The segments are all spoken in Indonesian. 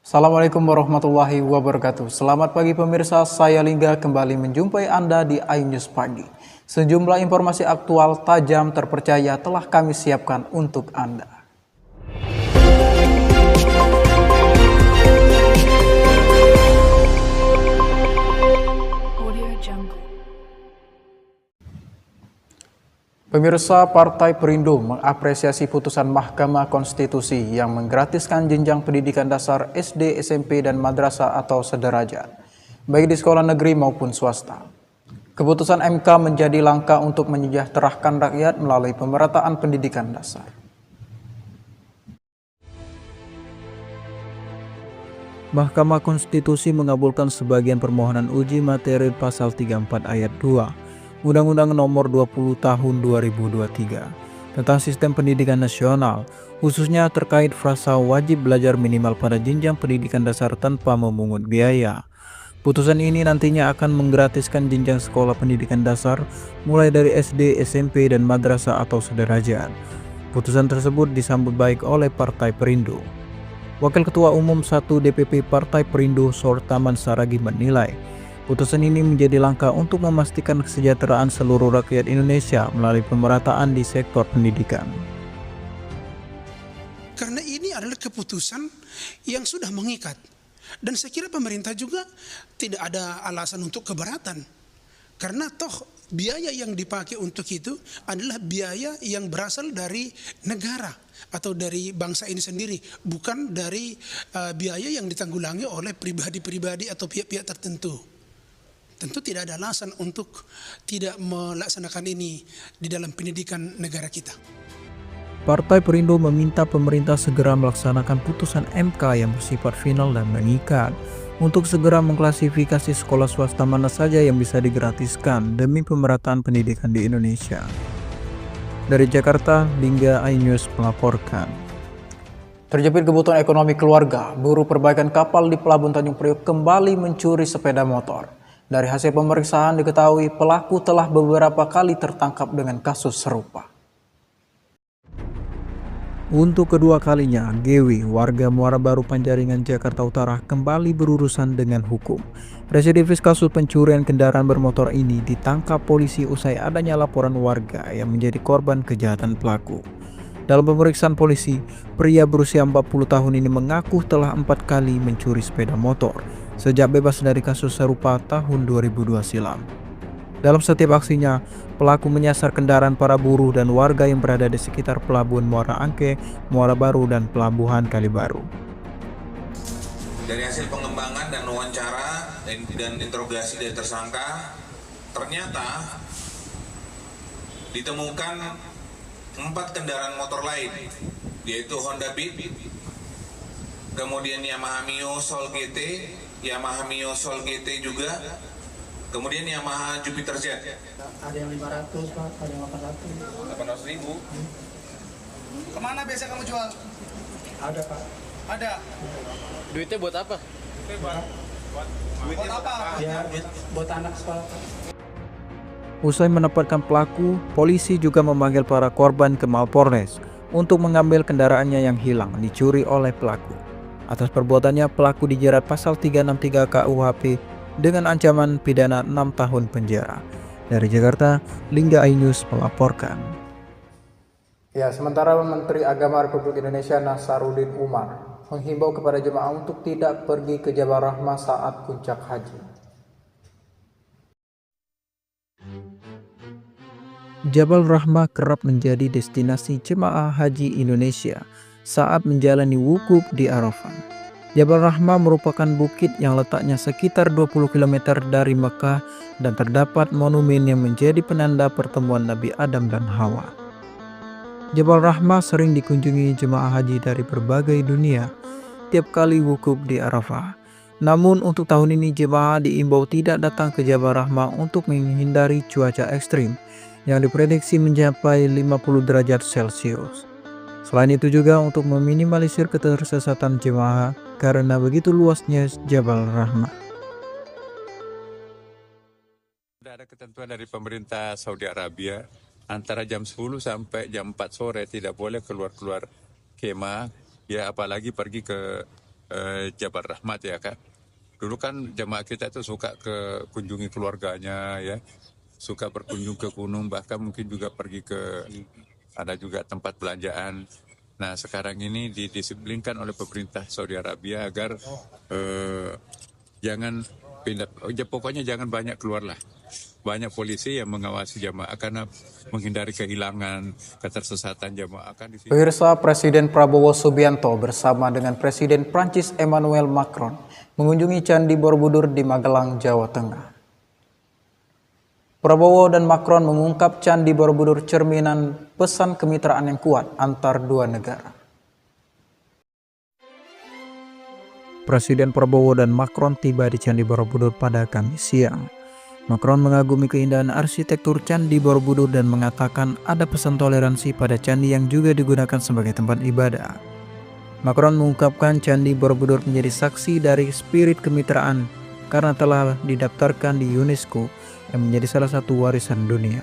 Assalamualaikum warahmatullahi wabarakatuh. Selamat pagi pemirsa, saya Lingga kembali menjumpai Anda di iNews Pagi. Sejumlah informasi aktual tajam terpercaya telah kami siapkan untuk Anda. Pemirsa, Partai Perindo mengapresiasi putusan Mahkamah Konstitusi yang menggratiskan jenjang pendidikan dasar SD, SMP, dan madrasah atau sederajat, baik di sekolah negeri maupun swasta. Keputusan MK menjadi langkah untuk menyejahterakan rakyat melalui pemerataan pendidikan dasar. Mahkamah Konstitusi mengabulkan sebagian permohonan uji materi pasal 34 ayat 2 Undang-Undang Nomor 20 Tahun 2023 tentang Sistem Pendidikan Nasional, khususnya terkait frasa wajib belajar minimal pada jenjang pendidikan dasar tanpa memungut biaya. Putusan ini nantinya akan menggratiskan jenjang sekolah pendidikan dasar mulai dari SD, SMP, dan madrasah atau sederajat. Putusan tersebut disambut baik oleh Partai Perindo. Wakil Ketua Umum 1 DPP Partai Perindo Sortaman Saragi menilai, putusan ini menjadi langkah untuk memastikan kesejahteraan seluruh rakyat Indonesia melalui pemerataan di sektor pendidikan. Karena ini adalah keputusan yang sudah mengikat. Dan saya kira pemerintah juga tidak ada alasan untuk keberatan. Karena toh biaya yang dipakai untuk itu adalah biaya yang berasal dari negara atau dari bangsa ini sendiri. Bukan dari biaya yang ditanggulangi oleh pribadi-pribadi atau pihak-pihak tertentu. Tentu tidak ada alasan untuk tidak melaksanakan ini di dalam pendidikan negara kita. Partai Perindo meminta pemerintah segera melaksanakan putusan MK yang bersifat final dan mengikat untuk segera mengklasifikasi sekolah swasta mana saja yang bisa digratiskan demi pemerataan pendidikan di Indonesia. Dari Jakarta, Lingga iNews melaporkan. Terjepit kebutuhan ekonomi keluarga, buruh perbaikan kapal di Pelabuhan Tanjung Priok kembali mencuri sepeda motor. Dari hasil pemeriksaan diketahui pelaku telah beberapa kali tertangkap dengan kasus serupa. Untuk kedua kalinya, Gewi, warga Muara Baru Panjaringan, Jakarta Utara, kembali berurusan dengan hukum. Residivis kasus pencurian kendaraan bermotor ini ditangkap polisi usai adanya laporan warga yang menjadi korban kejahatan pelaku. Dalam pemeriksaan polisi, pria berusia 40 tahun ini mengaku telah 4 kali mencuri sepeda motor sejak bebas dari kasus serupa tahun 2002 silam. Dalam setiap aksinya, pelaku menyasar kendaraan para buruh dan warga yang berada di sekitar Pelabuhan Muara Angke, Muara Baru, dan Pelabuhan Kalibaru. Dari hasil pengembangan dan wawancara dan interogasi dari tersangka, ternyata ditemukan 4 kendaraan motor lain, yaitu Honda Beat, kemudian Yamaha Mio Soul GT, Yamaha Mio Soul GT juga, kemudian Yamaha Jupiter Z. Ada yang 500 Pak, ada yang 800. 800 ribu. Kemana biasa kamu jual? Ada Pak. Ada. Duitnya buat apa? Buat apa? Ya buat anak sekolah Pak. Usai menempatkan pelaku, polisi juga memanggil para korban ke Mapolres untuk mengambil kendaraannya yang hilang dicuri oleh pelaku. Atas perbuatannya, pelaku dijerat pasal 363 KUHP dengan ancaman pidana 6 tahun penjara. Dari Jakarta, Lingga iNews melaporkan. Ya, sementara Menteri Agama Republik Indonesia Nasaruddin Umar menghimbau kepada jemaah untuk tidak pergi ke Jabal Rahmah saat puncak haji. Jabal Rahmah kerap menjadi destinasi jemaah haji Indonesia saat menjalani wukuf di Arafah. Jabal Rahmah merupakan bukit yang letaknya sekitar 20 km dari Mekah dan terdapat monumen yang menjadi penanda pertemuan Nabi Adam dan Hawa. Jabal Rahmah sering dikunjungi jemaah haji dari berbagai dunia tiap kali wukuf di Arafah. Namun untuk tahun ini jemaah diimbau tidak datang ke Jabal Rahmah untuk menghindari cuaca ekstrim yang diprediksi mencapai 50 derajat Celcius. Selain itu juga untuk meminimalisir ketersesatan jemaah karena begitu luasnya Jabal Rahmah. Sudah ada ketentuan dari pemerintah Saudi Arabia antara jam 10 sampai jam 4 sore tidak boleh keluar-keluar kemah, ya apalagi pergi ke Jabal Rahmat ya kan. Dulu kan jamaah kita itu suka ke kunjungi keluarganya ya, suka berkunjung ke gunung, bahkan mungkin juga pergi ke ada juga tempat belanjaan. Nah sekarang ini didisiplinkan oleh pemerintah Saudi Arabia agar jangan pindah, pokoknya jangan banyak keluar lah. Banyak polisi yang mengawasi jamaah karena menghindari kehilangan, ketersesatan jamaah kan di sini. Pemirsa, Presiden Prabowo Subianto bersama dengan Presiden Prancis Emmanuel Macron mengunjungi Candi Borobudur di Magelang, Jawa Tengah. Prabowo dan Macron mengungkap Candi Borobudur cerminan pesan kemitraan yang kuat antar dua negara. Presiden Prabowo dan Macron tiba di Candi Borobudur pada Kamis siang. Macron mengagumi keindahan arsitektur Candi Borobudur dan mengatakan ada pesan toleransi pada candi yang juga digunakan sebagai tempat ibadah. Macron mengungkapkan Candi Borobudur menjadi saksi dari spirit kemitraan karena telah didaftarkan di UNESCO yang menjadi salah satu warisan dunia.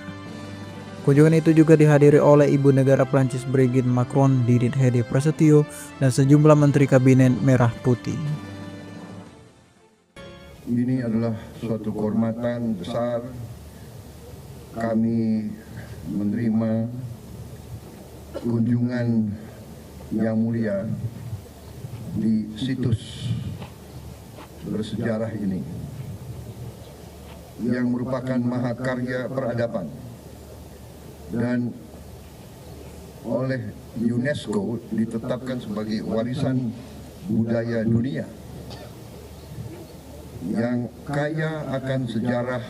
Kunjungan itu juga dihadiri oleh Ibu Negara Prancis Brigitte Macron, Didit Hedi Prasetyo, dan sejumlah Menteri Kabinet Merah Putih. Ini adalah suatu kehormatan besar kami menerima kunjungan yang mulia di situs bersejarah ini yang merupakan mahakarya peradaban dan oleh UNESCO ditetapkan sebagai warisan budaya dunia yang kaya akan sejarah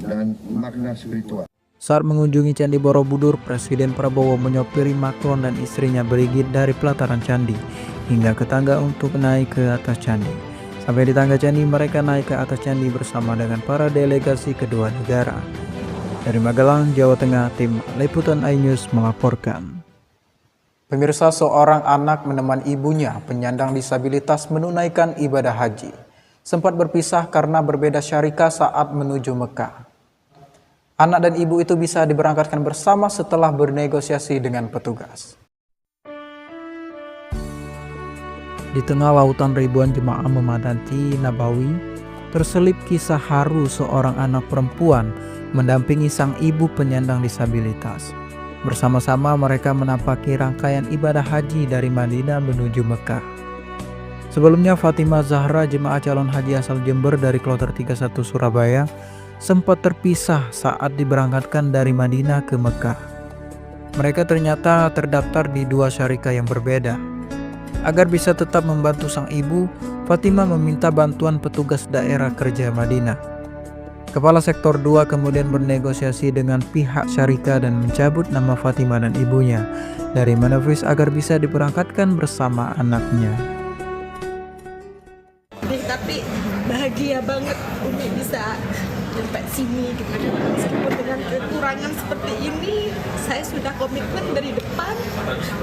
dan makna spiritual. Saat mengunjungi Candi Borobudur, Presiden Prabowo menyopiri Macron dan istrinya Brigitte dari pelataran candi hingga ke tangga untuk naik ke atas candi. Sampai di tangga candi, mereka naik ke atas candi bersama dengan para delegasi kedua negara. Dari Magelang, Jawa Tengah, tim Liputan iNews melaporkan. Pemirsa, seorang anak menemani ibunya penyandang disabilitas menunaikan ibadah haji. Sempat berpisah karena berbeda syarikah saat menuju Mekah. Anak dan ibu itu bisa diberangkatkan bersama setelah bernegosiasi dengan petugas. Di tengah lautan ribuan jemaah memadati Nabawi, terselip kisah haru seorang anak perempuan mendampingi sang ibu penyandang disabilitas. Bersama-sama mereka menampaki rangkaian ibadah haji dari Madinah menuju Mekah. Sebelumnya, Fatimah Zahra, jemaah calon haji asal Jember dari Kloter 31 Surabaya, sempat terpisah saat diberangkatkan dari Madinah ke Mekah. Mereka ternyata terdaftar di dua syarikah yang berbeda. Agar bisa tetap membantu sang ibu, Fatimah meminta bantuan petugas daerah kerja Madinah. Kepala Sektor 2 kemudian bernegosiasi dengan pihak syarikah dan mencabut nama Fatimah dan ibunya dari Manafis agar bisa diberangkatkan bersama anaknya. Tapi bahagia banget Umi bisa sampai sini gitu. Meskipun dengan kekurangan seperti ini, saya sudah komitmen dari depan.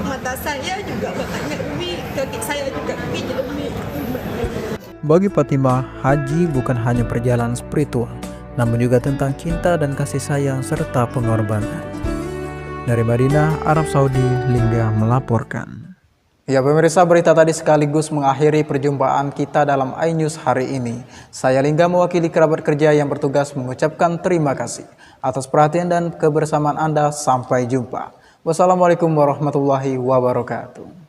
Mata saya juga matanya Umi, kaki saya juga kaki Umi. Bagi Fatimah, haji bukan hanya perjalanan spiritual, namun juga tentang cinta dan kasih sayang serta pengorbanan. Dari Madinah, Arab Saudi, Lingga melaporkan. Ya pemirsa, berita tadi sekaligus mengakhiri perjumpaan kita dalam iNews hari ini. Saya Lingga mewakili kerabat kerja yang bertugas mengucapkan terima kasih atas perhatian dan kebersamaan Anda. Sampai jumpa. Wassalamualaikum warahmatullahi wabarakatuh.